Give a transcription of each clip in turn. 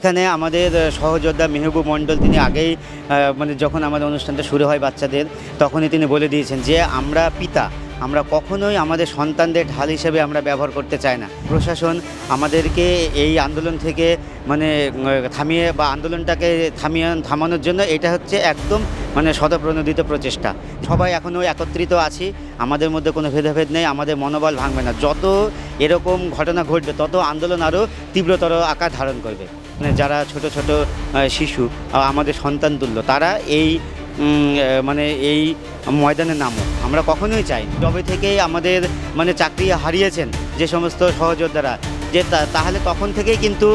এখানে আমাদের সহযোদ্ধা মেহবুব মণ্ডল তিনি আগেই মানে যখন আমাদের অনুষ্ঠানটা শুরু হয় বাচ্চাদের, তখনই তিনি বলে দিয়েছেন যে আমরা পিতা, আমরা কখনোই আমাদের সন্তানদের ঢাল হিসেবে আমরা ব্যবহার করতে চাই না। প্রশাসন আমাদেরকে এই আন্দোলন থেকে মানে থামিয়ে বা আন্দোলনটাকে থামানোর জন্য এটা হচ্ছে একদম মানে স্বতঃপ্রণোদিত প্রচেষ্টা। সবাই এখনও একত্রিত আছি, আমাদের মধ্যে কোনো ভেদাভেদ নেই, আমাদের মনোবল ভাঙবে না। যত এরকম ঘটনা ঘটবে তত আন্দোলন আরও তীব্রতর আকার ধারণ করবে। মানে যারা ছোট ছোট শিশু আমাদের সন্তান তুল্য, তারা এই মানে এই ময়দানে নামুক আমরা কখনোই চাই। যবে থেকেই আমাদের মানে চাকরি হারিয়েছেন যে সমস্ত সহযোদ্ধারা, যে তাহলে তখন থেকেই কিন্তু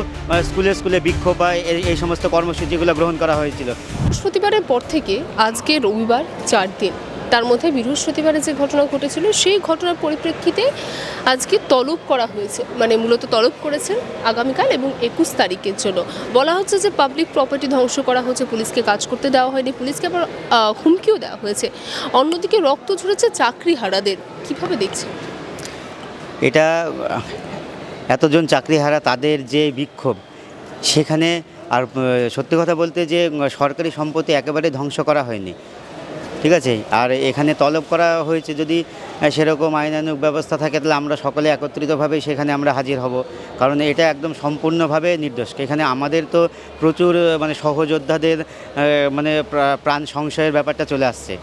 স্কুলে স্কুলে বিক্ষোভ বা এই সমস্ত কর্মসূচিগুলো গ্রহণ করা হয়েছিল। বৃহস্পতিবারের পর থেকে আজকে রবিবার 4 দিন, তার মধ্যে বৃহস্পতিবারে যে ঘটনা ঘটেছিল সেই ঘটনার পরিপ্রেক্ষিতে আজকে তলব করা হয়েছে, মানে মূলত তলব করেছেন আগামীকাল এবং 21 তারিখের জন্য। বলা হচ্ছে যে পাবলিক প্রপার্টি ধ্বংস করা হচ্ছে, পুলিশকে কাজ করতে দেওয়া হয়নি, পুলিশকে আবার হুমকিও দেওয়া হয়েছে। অন্যদিকে রক্ত ঝরেছে চাকরি হারাদের। কীভাবে দেখছেন এটা? এতজন চাকরিহারা তাদের যে বিক্ষোভ, সেখানে আর সত্যি কথা বলতে যে সরকারি সম্পত্তি একেবারে ধ্বংস করা হয়নি, ঠিক আছে। আর এখানে তলব করা হয়েছে, যদি সেরকম আইনানুগ ব্যবস্থা থাকে তাহলে আমরা সকলে একত্রিতভাবে সেখানে আমরা হাজির হব, কারণ এটা একদম সম্পূর্ণভাবে নির্দোষ। এখানে আমাদের তো প্রচুর মানে সহযোদ্ধাদের মানে প্রাণ সংশয়ের ব্যাপারটা চলে আসছে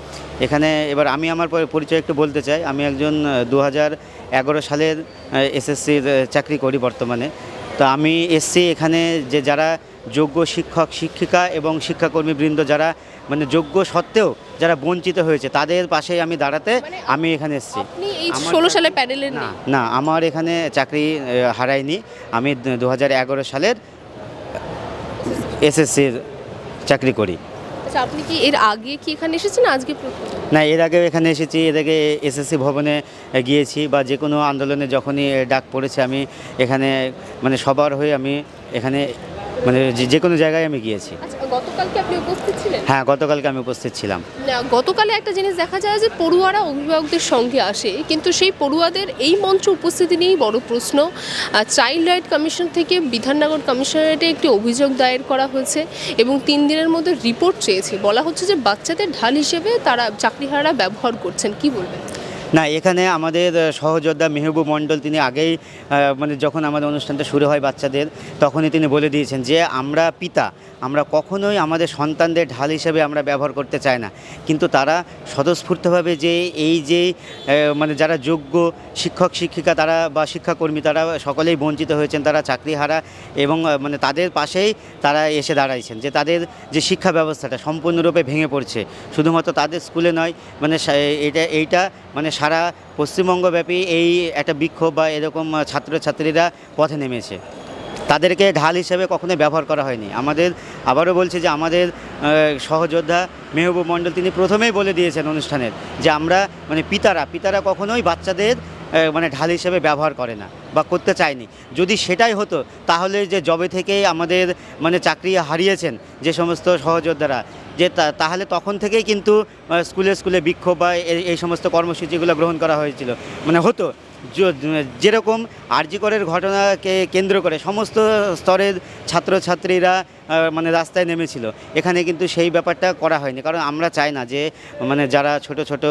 এখানে। এবার আমি আমার পরিচয় একটু বলতে চাই। আমি একজন 2011 সালের এসএসসির চাকরি করি বর্তমানে। তো আমি এসছি এখানে যে যারা যোগ্য শিক্ষক শিক্ষিকা এবং শিক্ষাকর্মীবৃন্দ যারা মানে যোগ্য সত্ত্বেও যারা বঞ্চিত হয়েছে তাদের পাশে আমি দাঁড়াতে আমি এখানে এসেছি। আপনি এই 16 সালে প্যানেলের না, আমার এখানে চাকরি হারায়নি। আমি 2011 সালের এসএসসির চাকরি করি। আচ্ছা, আপনি কি এর আগে কি এখানে এসেছেন আজকে প্রথম? না, এর আগেও এখানে এসেছি, এর আগে এসএসসি ভবনে গিয়েছি, বা যে কোনো আন্দোলনে যখনই ডাক পড়েছে আমি এখানে মানে সবার হয়ে আমি এখানে মানে যে কোনো জায়গায় আমি গিয়েছি। আচ্ছা, গতকালকে আপনি উপস্থিত ছিলেন? হ্যাঁ, গতকালকে আমি উপস্থিত ছিলাম। না, গতকালে একটা জিনিস দেখা যায় যে পড়ুয়ারা অভিভাবকদের সঙ্গে আসে, কিন্তু সেই পড়ুয়াদের এই মঞ্চে উপস্থিতি নিয়েই বড় প্রশ্ন। চাইল্ড রাইট কমিশন থেকে বিধাননগর কমিশনারেটে একটি অভিযোগ দায়ের করা হয়েছে এবং 3 দিনের মধ্যে রিপোর্ট চেয়েছে। বলা হচ্ছে যে বাচ্চাদের ঢাল হিসেবে তারা চাকরিহারারা ব্যবহার করছেন। কি বলবেন? না, এখানে আমাদের সহযোদ্ধা মেহবুব মণ্ডল তিনি আগেই মানে যখন আমাদের অনুষ্ঠানটা শুরু হয় বাচ্চাদের, তখনই তিনি বলে দিয়েছেন যে আমরা পিতা, আমরা কখনোই আমাদের সন্তানদের ঢাল হিসেবে আমরা ব্যবহার করতে চাই না। কিন্তু তারা স্বতঃস্ফূর্তভাবে যে এই যে মানে যারা যোগ্য শিক্ষক শিক্ষিকা তারা বা শিক্ষাকর্মী তারা সকলেই বঞ্চিত হয়েছেন, তারা চাকরিহারা, এবং মানে তাদের পাশেই তারা এসে দাঁড়াইছেন যে তাদের যে শিক্ষা ব্যবস্থাটা সম্পূর্ণরূপে ভেঙে পড়ছে। শুধুমাত্র তাদের স্কুলে নয়, মানে এইটা মানে সারা পশ্চিমবঙ্গব্যাপী এই একটা বিক্ষোভ বা এরকম ছাত্রছাত্রীরা পথে নেমেছে। তাদেরকে ঢাল হিসেবে কখনোই ব্যবহার করা হয়নি। আমাদের আবারও বলছি যে আমাদের সহযোদ্ধা মেহবুব মণ্ডল তিনি প্রথমেই বলে দিয়েছেন অনুষ্ঠানের যে আমরা মানে পিতারা কখনোই বাচ্চাদের মানে ঢাল হিসেবে ব্যবহার করে না বা করতে চায়নি। যদি সেটাই হতো তাহলে যে যবে থেকেই আমাদের মানে চাকরি হারিয়েছেন যে সমস্ত সহযোদ্ধারা, যে তাহলে তখন থেকেই কিন্তু স্কুলে স্কুলে বিক্ষোভ বা এই সমস্ত কর্মসূচিগুলো গ্রহণ করা হয়েছিল মানে হতো। যেরকম আরজি করের ঘটনাকে কেন্দ্র করে সমস্ত স্তরের ছাত্রছাত্রীরা মানে রাস্তায় নেমেছিল, এখানে কিন্তু সেই ব্যাপারটা করা হয়নি। কারণ আমরা চাই না যে মানে যারা ছোট ছোট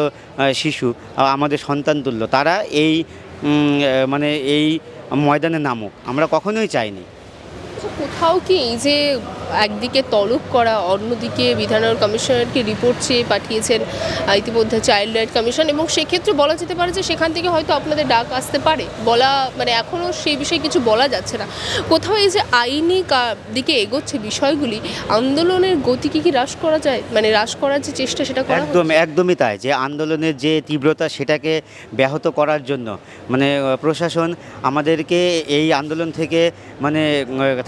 শিশু আমাদের সন্তান তুল্য, তারা এই মানে এই ময়দানে নামুক আমরা কখনোই চাইনি। কোথাও কি এই যে একদিকে তলব করা, অন্যদিকে বিধাননগর কমিশনারকে রিপোর্ট চেয়ে পাঠিয়েছেন ইতিমধ্যে চাইল্ড রাইট কমিশন, এবং সেক্ষেত্রে বলা যেতে পারে যে সেখান থেকে হয়তো আপনাদের ডাক আসতে পারে, বলা মানে এখনও সেই বিষয়ে কিছু বলা যাচ্ছে না। কোথাও এই যে আইনি দিকে এগোচ্ছে বিষয়গুলি, আন্দোলনের গতিকে কি হ্রাস করা যায়, মানে হ্রাস করার যে চেষ্টা সেটা করা একদমই তাই। যে আন্দোলনের যে তীব্রতা সেটাকে ব্যাহত করার জন্য মানে প্রশাসন আমাদেরকে এই আন্দোলন থেকে মানে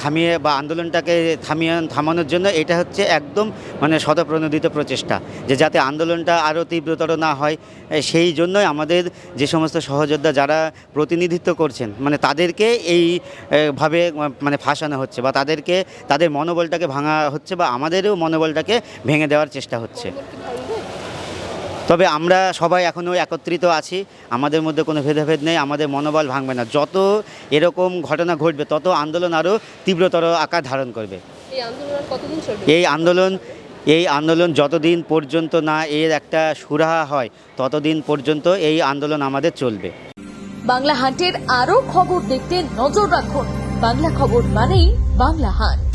থামিয়ে বা আন্দোলনটাকে থামানোর জন্য এটা হচ্ছে একদম মানে স্বতঃপ্রণোদিত প্রচেষ্টা, যে যাতে আন্দোলনটা আরও তীব্রতর না হয়। সেই জন্যই আমাদের যে সমস্ত সহযোদ্ধা যারা প্রতিনিধিত্ব করছেন মানে তাদেরকে এইভাবে মানে ফাঁসানো হচ্ছে বা তাদেরকে তাদের মনোবলটাকে ভাঙা হচ্ছে বা আমাদেরও মনোবলটাকে ভেঙে দেওয়ার চেষ্টা হচ্ছে। তবে আমরা সবাই এখনও একত্রিত আছি, আমাদের মধ্যে কোনো ভেদাভেদ নেই, আমাদের মনোবল ভাঙবে না। যত এরকম ঘটনা ঘটবে তত আন্দোলন আরও তীব্রতর আকার ধারণ করবে। এই আন্দোলন আর কতদিন চলবে? এই আন্দোলন যতদিন পর্যন্ত না এর একটা সুরাহা হয় ততদিন পর্যন্ত এই আন্দোলন আমাদের চলবে। বাংলা হান্টের আরও খবর দেখতে নজর রাখুন। বাংলা খবর মানেই বাংলা হান্ট।